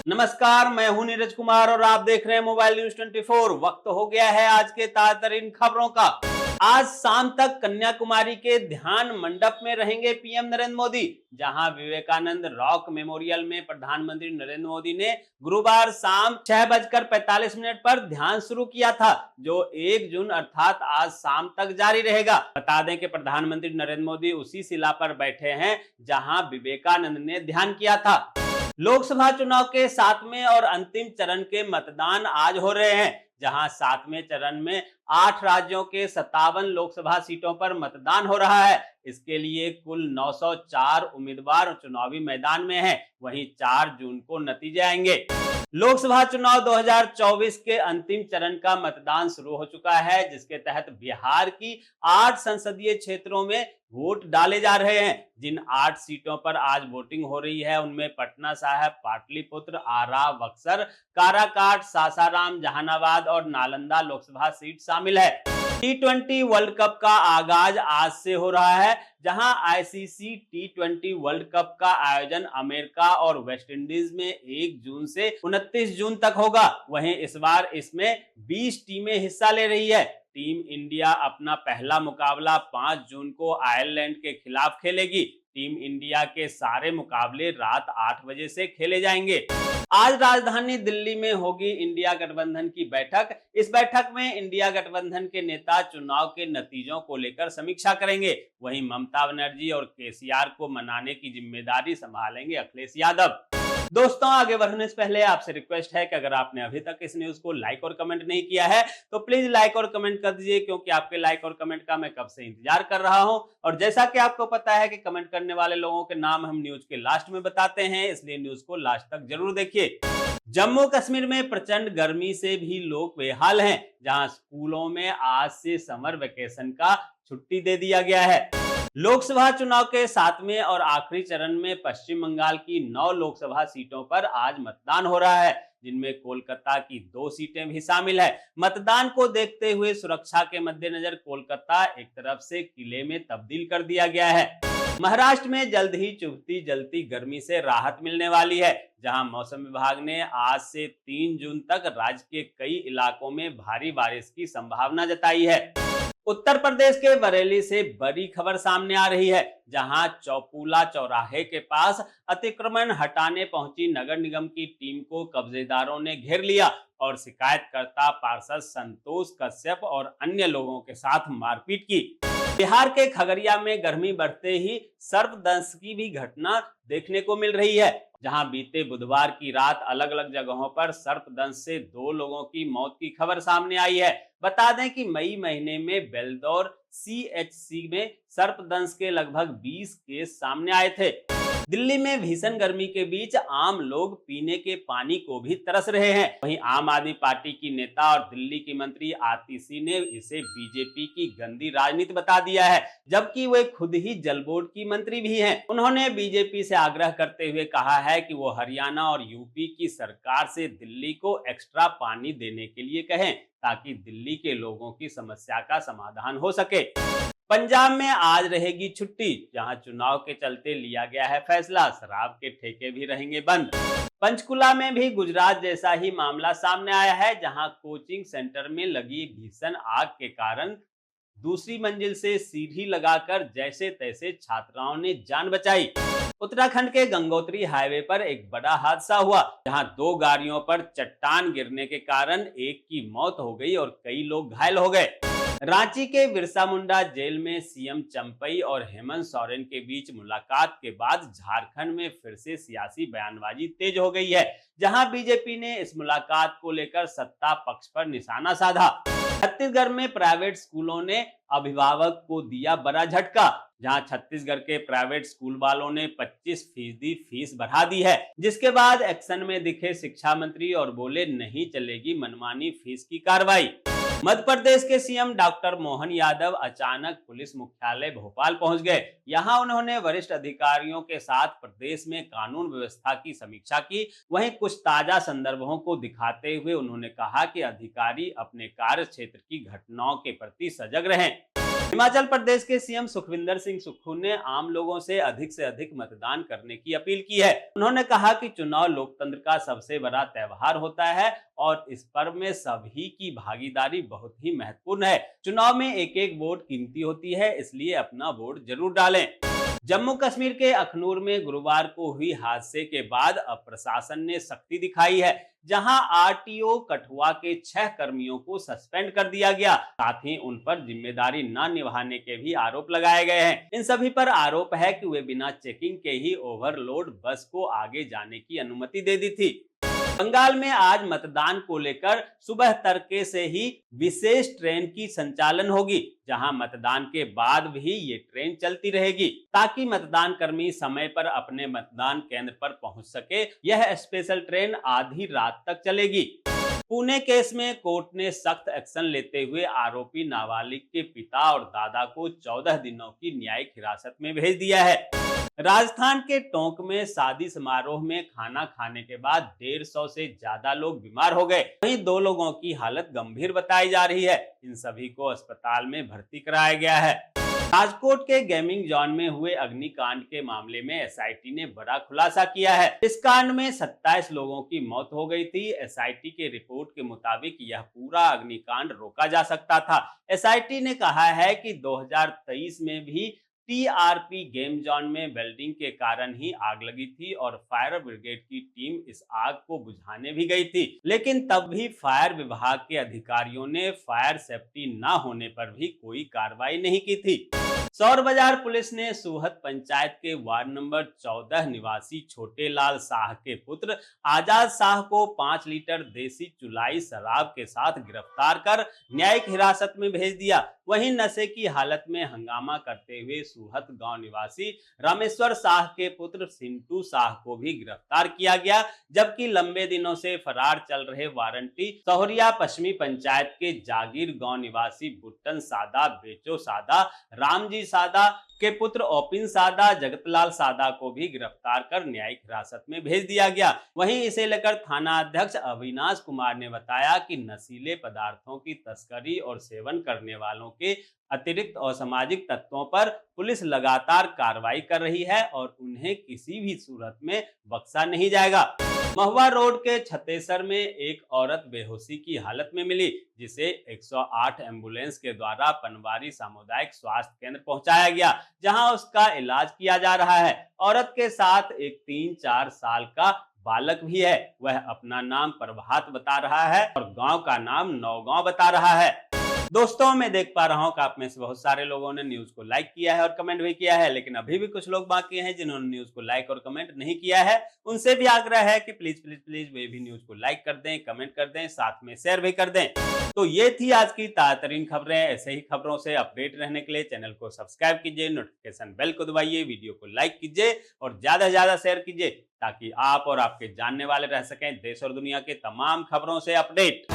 नमस्कार, मैं हूं नीरज कुमार और आप देख रहे हैं मोबाइल न्यूज 24। वक्त हो गया है आज के ताजा तरीन खबरों का। आज शाम तक कन्याकुमारी के ध्यान मंडप में रहेंगे पीएम नरेंद्र मोदी, जहां विवेकानंद रॉक मेमोरियल में प्रधानमंत्री नरेंद्र मोदी ने गुरुवार शाम 6:45 पर ध्यान शुरू किया था, जो 1 जून अर्थात आज शाम तक जारी रहेगा। बता दें कि प्रधानमंत्री नरेंद्र मोदी उसी शिला पर बैठे हैं जहां विवेकानंद ने ध्यान किया था। लोकसभा चुनाव के 7वें और अंतिम चरण के मतदान आज हो रहे हैं, जहां 7वें चरण में 8 राज्यों के 57 लोकसभा सीटों पर मतदान हो रहा है। इसके लिए कुल 904 उम्मीदवार चुनावी मैदान में हैं। वहीं 4 जून को नतीजे आएंगे। लोकसभा चुनाव 2024 के अंतिम चरण का मतदान शुरू हो चुका है, जिसके तहत बिहार की 8 संसदीय क्षेत्रों में वोट डाले जा रहे हैं। जिन 8 सीटों पर आज वोटिंग हो रही है उनमें पटना साहिब, पाटलिपुत्र, आरा, बक्सर, काराकाट, सासाराम, जहानाबाद और नालंदा लोकसभा सीट शामिल है। T20 वर्ल्ड कप का आगाज आज से हो रहा है, जहां आईसीसी T20 वर्ल्ड कप का आयोजन अमेरिका और वेस्टइंडीज में 1 जून से 29 जून तक होगा। वहीं इस बार इसमें 20 टीमें हिस्सा ले रही है। टीम इंडिया अपना पहला मुकाबला 5 जून को आयरलैंड के खिलाफ खेलेगी। टीम इंडिया के सारे मुकाबले रात 8 बजे से खेले जाएंगे। आज राजधानी दिल्ली में होगी इंडिया गठबंधन की बैठक। इस बैठक में इंडिया गठबंधन के नेता चुनाव के नतीजों को लेकर समीक्षा करेंगे। वहीं ममता बनर्जी और केसीआर को मनाने की जिम्मेदारी संभालेंगे अखिलेश यादव। दोस्तों, आगे बढ़ने से पहले आपसे रिक्वेस्ट है कि अगर आपने अभी तक इस न्यूज को लाइक और कमेंट नहीं किया है तो प्लीज लाइक और कमेंट कर दीजिए, क्योंकि आपके लाइक और कमेंट का मैं कब से इंतजार कर रहा हूं। और जैसा कि आपको पता है कि कमेंट करने वाले लोगों के नाम हम न्यूज के लास्ट में बताते हैं, इसलिए न्यूज को लास्ट तक जरूर देखिए। जम्मू कश्मीर में प्रचंड गर्मी से भी लोग बेहाल हैं, जहां स्कूलों में आज से समर वेकेशन का छुट्टी दे दिया गया है। लोकसभा चुनाव के 7वें और आखिरी चरण में पश्चिम बंगाल की 9 लोकसभा सीटों पर आज मतदान हो रहा है, जिनमें कोलकाता की 2 सीटें भी शामिल है। मतदान को देखते हुए सुरक्षा के मद्देनजर कोलकाता एक तरफ से किले में तब्दील कर दिया गया है। महाराष्ट्र में जल्द ही चुभती जलती गर्मी से राहत मिलने वाली है, जहां मौसम विभाग ने आज से 3 जून तक राज्य के कई इलाकों में भारी बारिश की संभावना जताई है। उत्तर प्रदेश के बरेली से बड़ी खबर सामने आ रही है, जहां चौपूला चौराहे के पास अतिक्रमण हटाने पहुंची नगर निगम की टीम को कब्जेदारों ने घेर लिया और शिकायतकर्ता पार्षद संतोष कश्यप और अन्य लोगों के साथ मारपीट की। बिहार के खगड़िया में गर्मी बढ़ते ही सर्पदंश की भी घटना देखने को मिल रही है, जहां बीते बुधवार की रात अलग अलग जगहों पर सर्पदंश से 2 लोगों की मौत की खबर सामने आई है। बता दें कि मई महीने में बेलदौर सीएचसी में सर्पदंश के लगभग 20 केस सामने आए थे। दिल्ली में भीषण गर्मी के बीच आम लोग पीने के पानी को भी तरस रहे हैं। वहीं आम आदमी पार्टी की नेता और दिल्ली की मंत्री आतिशी ने इसे बीजेपी की गंदी राजनीति बता दिया है, जबकि वे खुद ही जल बोर्ड की मंत्री भी हैं। उन्होंने बीजेपी से आग्रह करते हुए कहा है कि वो हरियाणा और यूपी की सरकार से दिल्ली को एक्स्ट्रा पानी देने के लिए कहें, ताकि दिल्ली के लोगों की समस्या का समाधान हो सके। पंजाब में आज रहेगी छुट्टी, जहां चुनाव के चलते लिया गया है फैसला। शराब के ठेके भी रहेंगे बंद। पंचकुला में भी गुजरात जैसा ही मामला सामने आया है, जहां कोचिंग सेंटर में लगी भीषण आग के कारण दूसरी मंजिल से सीढ़ी लगाकर जैसे तैसे छात्राओं ने जान बचाई। उत्तराखंड के गंगोत्री हाईवे पर एक बड़ा हादसा हुआ, जहां 2 गाड़ियों पर चट्टान गिरने के कारण एक की मौत हो गई और कई लोग घायल हो गए। रांची के बिरसा मुंडा जेल में सीएम चंपई और हेमंत सोरेन के बीच मुलाकात के बाद झारखंड में फिर से सियासी बयानबाजी तेज हो गई है, जहां बीजेपी ने इस मुलाकात को लेकर सत्ता पक्ष पर निशाना साधा। छत्तीसगढ़ में प्राइवेट स्कूलों ने अभिभावक को दिया बड़ा झटका, जहां छत्तीसगढ़ के प्राइवेट स्कूल वालों ने 25% फीस बढ़ा दी है, जिसके बाद एक्शन में दिखे शिक्षा मंत्री और बोले नहीं चलेगी मनमानी फीस की कार्रवाई। मध्य प्रदेश के सीएम डॉक्टर मोहन यादव अचानक पुलिस मुख्यालय भोपाल पहुंच गए। यहां उन्होंने वरिष्ठ अधिकारियों के साथ प्रदेश में कानून व्यवस्था की समीक्षा की। वहीं कुछ ताजा संदर्भों को दिखाते हुए उन्होंने कहा कि अधिकारी अपने कार्य क्षेत्र की घटनाओं के प्रति सजग रहें। हिमाचल प्रदेश के सीएम सुखविंदर सिंह सुक्खू ने आम लोगों से अधिक मतदान करने की अपील की है। उन्होंने कहा कि चुनाव लोकतंत्र का सबसे बड़ा त्योहार होता है और इस पर्व में सभी की भागीदारी बहुत ही महत्वपूर्ण है। चुनाव में एक एक वोट कीमती होती है, इसलिए अपना वोट जरूर डालें। जम्मू कश्मीर के अखनूर में गुरुवार को हुई हादसे के बाद अब प्रशासन ने सख्ती दिखाई है, जहां आरटीओ कठुआ के 6 कर्मियों को सस्पेंड कर दिया गया। साथ ही उन पर जिम्मेदारी न निभाने के भी आरोप लगाए गए हैं। इन सभी पर आरोप है कि वे बिना चेकिंग के ही ओवरलोड बस को आगे जाने की अनुमति दे दी थी। बंगाल में आज मतदान को लेकर सुबह तड़के से ही विशेष ट्रेन की संचालन होगी, जहां मतदान के बाद भी ये ट्रेन चलती रहेगी ताकि मतदान कर्मी समय पर अपने मतदान केंद्र पर पहुंच सके। यह स्पेशल ट्रेन आधी रात तक चलेगी। पुणे केस में कोर्ट ने सख्त एक्शन लेते हुए आरोपी नाबालिग के पिता और दादा को 14 दिनों की न्यायिक हिरासत में भेज दिया है। राजस्थान के टोंक में शादी समारोह में खाना खाने के बाद 150 से ज्यादा लोग बीमार हो गए। वहीं 2 लोगों की हालत गंभीर बताई जा रही है। इन सभी को अस्पताल में भर्ती कराया गया है। राजकोट के गेमिंग जोन में हुए अग्निकांड के मामले में एसआईटी ने बड़ा खुलासा किया है। इस कांड में 27 लोगों की मौत हो गई थी। एसआईटी के रिपोर्ट के मुताबिक यह पूरा अग्निकांड रोका जा सकता था। एसआईटी ने कहा है कि 2023 में भी टीआरपी गेम जोन में वेल्डिंग के कारण ही आग लगी थी और फायर ब्रिगेड की टीम इस आग को बुझाने भी गई थी, लेकिन तब भी फायर विभाग के अधिकारियों ने फायर सेफ्टी न होने पर भी कोई कार्रवाई नहीं की थी। सौर बाजार पुलिस ने सूहत पंचायत के वार्ड नंबर 14 निवासी छोटे लाल शाह के पुत्र आजाद शाह को 5 लीटर देसी चुलाई शराब के साथ गिरफ्तार कर न्यायिक हिरासत में भेज दिया। वहीं नशे की हालत में हंगामा करते हुए सूहत गांव निवासी रामेश्वर शाह के पुत्र सिंटू शाह को भी गिरफ्तार किया गया, जबकि लंबे दिनों से फरार चल रहे वारंटी सौहरिया पश्चिमी पंचायत के जागीर गांव निवासी बुट्टन सादा, बेचो सादा, रामजी सादा के पुत्र ओपिन सादा, जगतलाल सादा को भी गिरफ्तार कर न्यायिक हिरासत में भेज दिया गया। वहीं इसे लेकर थाना अध्यक्ष अविनाश कुमार ने बताया कि नशीले पदार्थों की तस्करी और सेवन करने वालों के अतिरिक्त असामाजिक तत्वों पर पुलिस लगातार कार्रवाई कर रही है और उन्हें किसी भी सूरत में बख्शा नहीं जाएगा। महुआ रोड के छतेसर में एक औरत बेहोशी की हालत में मिली, जिसे 108 एम्बुलेंस के द्वारा पनवारी सामुदायिक स्वास्थ्य केंद्र पहुंचाया गया, जहां उसका इलाज किया जा रहा है। औरत के साथ एक 3-4 साल का बालक भी है। वह अपना नाम प्रभात बता रहा है और गांव का नाम नौगांव बता रहा है। दोस्तों, मैं देख पा रहा हूं कि आप में से बहुत सारे लोगों ने न्यूज को लाइक किया है और कमेंट भी किया है, लेकिन अभी भी कुछ लोग बाकी हैं जिन्होंने न्यूज को लाइक और कमेंट नहीं किया है। उनसे भी आग्रह है कि प्लीज प्लीज प्लीज वे भी न्यूज को लाइक कर दें, कमेंट कर दें, साथ में शेयर भी कर दें। तो ये थी आज की ताज़ा खबरें। ऐसे ही खबरों से अपडेट रहने के लिए चैनल को सब्सक्राइब कीजिए, नोटिफिकेशन बेल को दबाइए, वीडियो को लाइक कीजिए और ज्यादा से ज्यादा शेयर कीजिए, ताकि आप और आपके जानने वाले रह सकें देश और दुनिया के तमाम खबरों से अपडेट।